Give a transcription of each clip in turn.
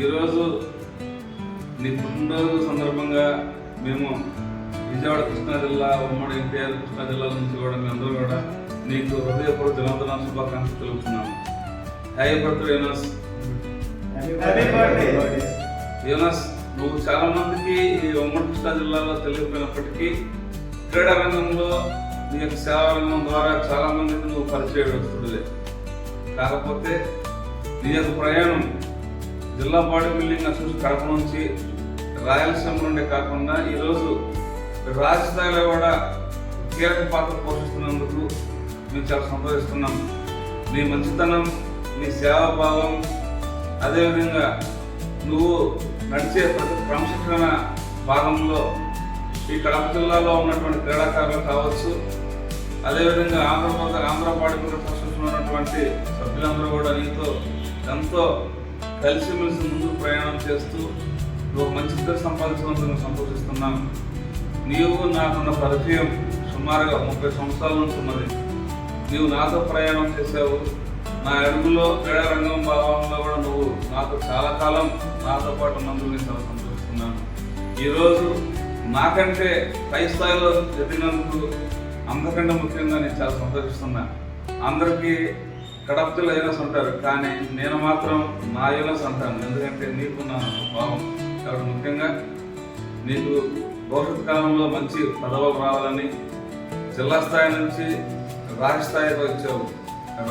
ఈరోజు నీ పుట్టినరోజు సందర్భంగా మేము విజయవాడ కృష్ణా జిల్లా ఉమ్మడి ఎన్టీఆర్ కృష్ణా జిల్లా నుంచి కూడా మేమందరూ కూడా నీకు హృదయపూర్వక జన్మదిన శుభాకాంక్షలు తెలుపుతున్నాము. Happy birthday యోనస్. నువ్వు చాలా మందికి ఈ ఉమ్మడి కృష్ణా జిల్లాలో తెలియకపోయినప్పటికీ క్రీడా రంగంలో నీ యొక్క సేవా రంగం ద్వారా చాలా మందికి నువ్వు పరిచయం వస్తుంది. కాకపోతే నీ యొక్క ప్రయాణం జిల్లా బాడీ బిల్డింగ్ అసోసియేషన్ కడప నుంచి రాయలసీమ నుండి కాకుండా ఈరోజు రాష్ట్ర స్థాయిలో కూడా కీలక పాత్ర పోషిస్తున్నందుకు మేము చాలా సంతోషిస్తున్నాం. నీ మంచితనం, నీ సేవాభావం, అదేవిధంగా నువ్వు నడిచే ప్రతి క్రమశిక్షణ భాగంలో ఈ కడప జిల్లాలో ఉన్నటువంటి క్రీడాకారులు కావచ్చు, అదేవిధంగా ఆంధ్ర బాడీ బిల్డింగ్ అసోసియేషన్ ఉన్నటువంటి సభ్యులందరూ కూడా నీతో ఎంతో కలిసిమెలిసి ముందుకు ప్రయాణం చేస్తూ నువ్వు మంచి పేరు సంపాదించినందుకు సంతోషిస్తున్నాం. నీవు నాకున్న పరిచయం సుమారుగా 30 సంవత్సరాల నుంచి ఉన్నది. నీవు నాతో ప్రయాణం చేసావు. నా అడుగులో క్రీడా రంగం భావంలో కూడా నువ్వు నాతో చాలా కాలం నాతో పాటు ఉన్నందుకు నేను చాలా సంతోషిస్తున్నాను. ఈరోజు నాకంటే పై స్థాయిలో ఎదిగినందుకు అందరికంటే ముఖ్యంగా నేను చాలా సంతోషిస్తున్నా. అందరికీ కడప జిల్లా యోనస్ అంటారు, కానీ నేను మాత్రం నా యోనస్ అంటాను. ఎందుకంటే నీకు నా భావం. కాబట్టి ముఖ్యంగా నీకు భవిష్యత్ కాలంలో మంచి పదవులు రావాలని, జిల్లా స్థాయి నుంచి రాష్ట్ర స్థాయికి వచ్చావు.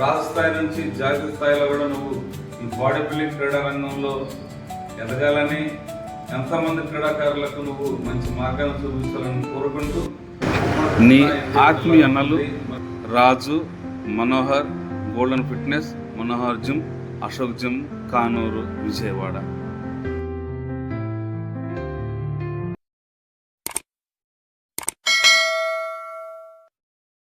రాష్ట్ర స్థాయి నుంచి జాతీయ స్థాయిలో కూడా నువ్వు ఈ బాడీ బిల్డింగ్ క్రీడా రంగంలో ఎదగాలని, ఎంతమంది క్రీడాకారులకు నువ్వు మంచి మార్గాన్ని చూపించాలని కోరుకుంటూ నీ ఆత్మీయ అన్నలు Raju, Manohar, golden fitness, Manohar gym, Ashok gym, Kanuru, Vijayawada.